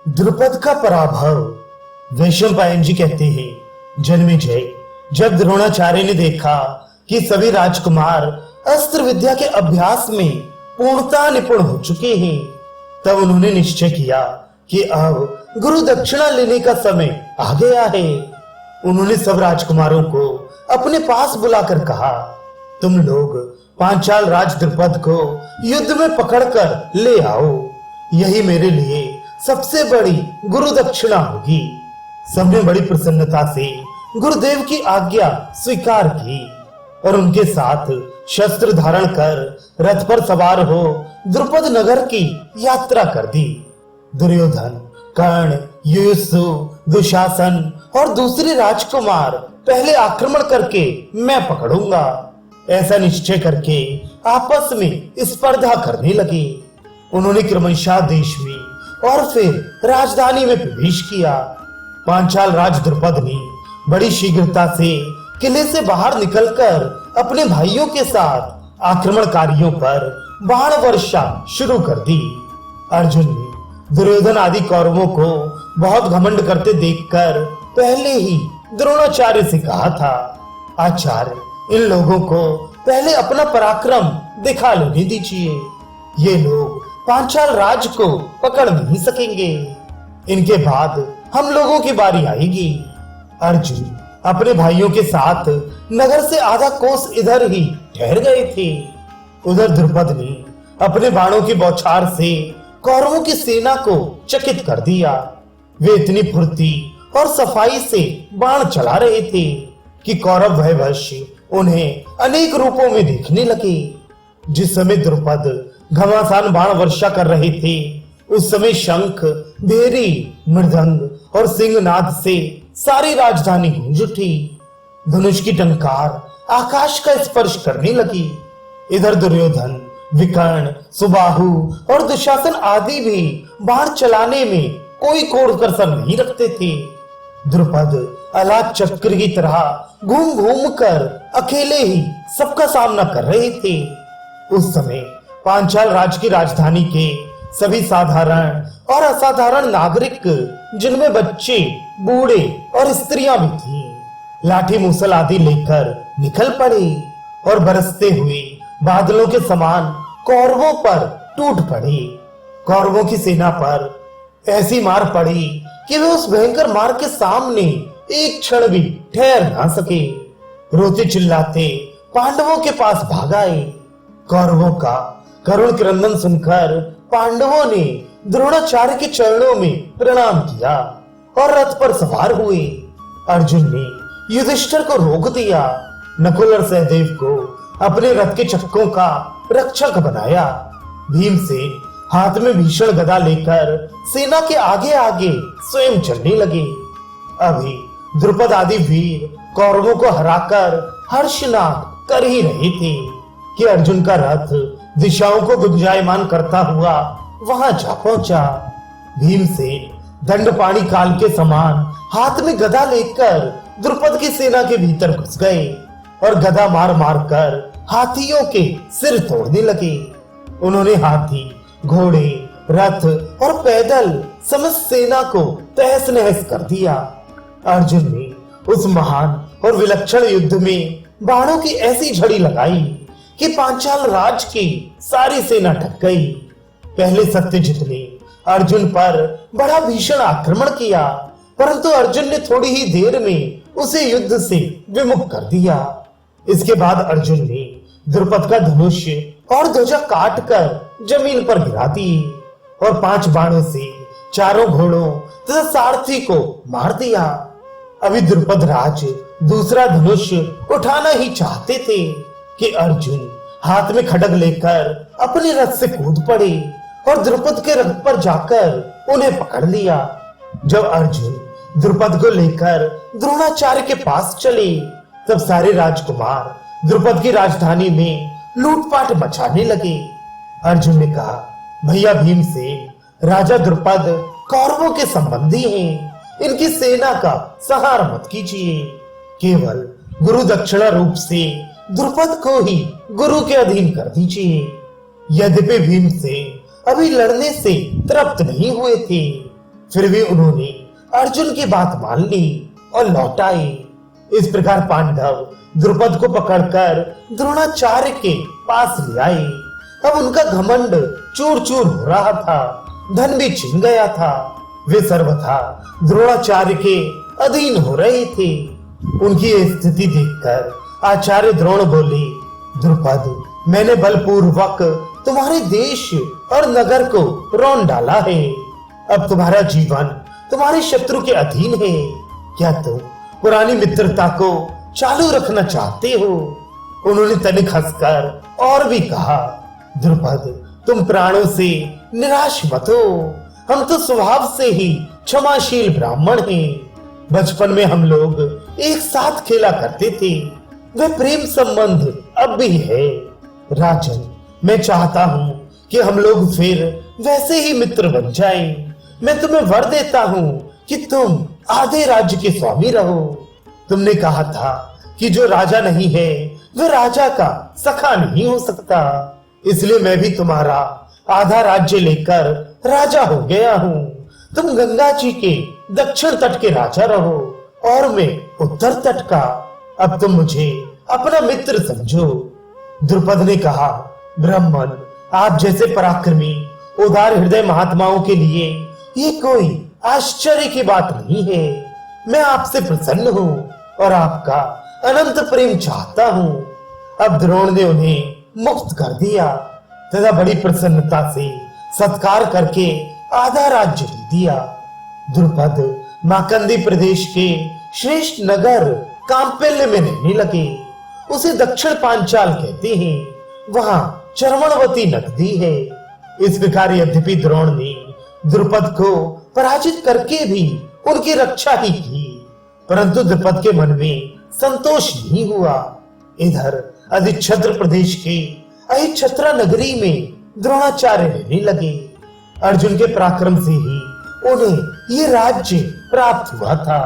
द्रुपद का पराभव। वैशंपायन जी कहते हैं, जन्मेजय, जब द्रोणाचार्य ने देखा कि सभी राजकुमार अस्त्र विद्या के अभ्यास में पूर्णता निपुण हो चुके हैं, तब उन्होंने निश्चय किया कि अब गुरु दक्षिणा लेने का समय आ गया है। उन्होंने सब राजकुमारों को अपने पास बुलाकर कहा, तुम लोग पांचाल राज द्रुपद को युद्ध में पकड़कर ले आओ। यही मेरे लिए सबसे बड़ी गुरु दक्षिणा होगी। सबने बड़ी प्रसन्नता से गुरुदेव की आज्ञा स्वीकार की और उनके साथ शस्त्र धारण कर रथ पर सवार हो द्रुपद नगर की यात्रा कर दी। दुर्योधन, कर्ण, युयुत्सु, दुशासन और दूसरे राजकुमार पहले आक्रमण करके मैं पकड़ूंगा, ऐसा निश्चय करके आपस में स्पर्धा करने लगे। उन्होंने क्रमशः देश में और फिर राजधानी में प्रवेश किया। पांचाल राज द्रुपद ने बड़ी शीघ्रता से किले से बाहर निकलकर अपने भाइयों के साथ आक्रमणकारियों पर बाण वर्षा शुरू कर दी। अर्जुन ने दुर्योधन आदि कौरवों को बहुत घमंड करते देखकर पहले ही द्रोणाचार्य से कहा था, आचार्य, इन लोगों को पहले अपना पराक्रम दिखा लेने दीजिए। ये लोग पांचाल राज को पकड़ नहीं सकेंगे, इनके बाद हम लोगों की बारी आएगी। अर्जुन अपने भाइयों के साथ नगर से आधा कोस इधर ही ठहर गए थे। उधर द्रुपद ने अपने बाणों की बौछार से कौरवों की सेना को चकित कर दिया। वे इतनी फुर्ती और सफाई से बाण चला रहे थे कि कौरव भयवश उन्हें अनेक रूपों में देखने लगे। जिस समय द्रुपद घमासान बाण वर्षा कर रहे थे, उस समय शंख, भेरी, मृदंग और सिंहनाद से सारी राजधानी गूंज उठी। धनुष की टंकार आकाश का स्पर्श करने लगी। इधर दुर्योधन, विकर्ण, सुबाहु और दुशासन आदि भी बाण चलाने में कोई कोर कसर नहीं रखते थे। द्रुपद अलाद चक्र की तरह घूम घूम कर अकेले ही सबका सामना कर रहे थे। उस समय पांचाल राज की राजधानी के सभी साधारण और असाधारण नागरिक, जिनमें बच्चे, बूढ़े और स्त्रियां भी थीं, लाठी मूसल आदि लेकर निकल पड़े और बरसते हुए बादलों के समान कौरवों पर टूट पड़े। कौरवों की सेना पर ऐसी मार पड़ी कि वे उस भयंकर मार के सामने एक क्षण भी ठहर ना सके। रोते चिल्लाते पांडवों के पास भाग आए। कौरवों का करुण क्रंदन सुनकर पांडवों ने द्रोणाचार्य के चरणों में प्रणाम किया और रथ पर सवार हुए। अर्जुन ने युधिष्ठिर को रोक दिया। नकुल और सहदेव को अपने रथ के चक्कों का रक्षक बनाया। भीमसेन हाथ में भीषण गदा लेकर सेना के आगे आगे स्वयं चलने लगे। अभी द्रुपद आदि वीर कौरवों को हराकर हर्षनाद कर ही रहे थे कि अर्जुन का रथ दिशाओं को गुंजायमान करता हुआ वहां जा पहुंचा। भीमसेन दंडपाणी काल के समान हाथ में गदा लेकर द्रुपद की सेना के भीतर घुस गए और गदा मार मार कर हाथियों के सिर तोड़ने लगे। उन्होंने हाथी, घोड़े, रथ और पैदल समस्त सेना को तहस नहस कर दिया। अर्जुन ने उस महान और विलक्षण युद्ध में बाणों की ऐसी झड़ी लगाई कि पांचाल राज की सारी सेना ढक गई। पहले सत्यजित ने अर्जुन पर बड़ा भीषण आक्रमण किया, परंतु अर्जुन ने थोड़ी ही देर में उसे युद्ध से विमुख कर दिया। इसके बाद अर्जुन ने द्रुपद का धनुष और ध्वजा काटकर जमीन पर गिरा दी और 5 बाणों से चारों घोड़ों तथा सारथी को मार दिया। अभी द्रुपद राज दूसरा धनुष उठाना ही चाहते थे कि अर्जुन हाथ में खड्ग लेकर अपने रथ से कूद पड़े और द्रुपद के रथ पर जाकर उन्हें पकड़ लिया। जब अर्जुन द्रुपद को लेकर द्रोणाचार्य के पास चले, तब सारे राजकुमार द्रुपद की राजधानी में लूटपाट मचाने लगे। अर्जुन ने कहा, भैया भीमसेन, राजा द्रुपद कौरवों के संबंधी हैं, इनकी सेना का संहार मत कीजिए। केवल गुरु दक्षिणा रूप से द्रुपद को ही गुरु के अधीन कर दीजिए। यद्यपि भीमसेन अभी लड़ने से तृप्त नहीं हुए थे, फिर भी उन्होंने अर्जुन की बात मान ली और लौट आए। इस प्रकार पांडव द्रुपद को पकड़कर द्रोणाचार्य के पास ले आए। अब उनका घमंड चूर चूर हो रहा था, धन भी छिन गया था। वे सर्वथा द्रोणाचार्य के अधीन हो रहे थे। उनकी ये स्थिति देखकर आचार्य द्रोण बोले, द्रुपद, मैंने बलपूर्वक तुम्हारे देश और नगर को रौंद डाला है। अब तुम्हारा जीवन तुम्हारे शत्रु के अधीन है। क्या तुम पुरानी मित्रता को चालू रखना चाहते हो? उन्होंने तनिक हंसकर और भी कहा, द्रुपद, तुम प्राणों से निराश मत हो। हम तो स्वभाव से ही क्षमाशील ब्राह्मण हैं। बचपन में हम लोग एक साथ खेला करते थे। वह प्रेम संबंध अब भी है। राजन, मैं चाहता हूँ कि हम लोग फिर वैसे ही मित्र बन जाएं। मैं तुम्हें वर देता हूँ कि तुम आधे राज्य के स्वामी रहो। तुमने कहा था कि जो राजा नहीं है वह राजा का सखा नहीं हो सकता। इसलिए मैं भी तुम्हारा आधा राज्य लेकर राजा हो गया हूँ। तुम गंगा जी के दक्षिण तट के राजा रहो और मैं उत्तर तट का। अब तुम मुझे अपना मित्र समझो। द्रुपद ने कहा, ब्राह्मण, आप जैसे पराक्रमी उदार हृदय महात्माओं के लिए ये कोई आश्चर्य की बात नहीं है। मैं आपसे प्रसन्न हूँ और आपका अनंत प्रेम चाहता हूँ। अब द्रोण ने उन्हें मुक्त कर दिया तथा बड़ी प्रसन्नता से सत्कार करके आधा राज्य दे दिया। द्रुपद माकंदी प्रदेश के श्रेष्ठ नगर कांपेल्य में रहने लगे। उसे दक्षिण पांचाल कहते हैं। वहां चर्मणवती नदी है। इस प्रकार यद्यपि द्रोण ने द्रुपद को पराजित करके भी उनकी रक्षा ही की, परंतु द्रुपद के मन में संतोष नहीं हुआ। इधर अधिक्षत्र प्रदेश के अहिछत्रा नगरी में द्रोणाचार्य रहने लगे। अर्जुन के पराक्रम से ही उन्हें ये राज्य प्राप्त हुआ था।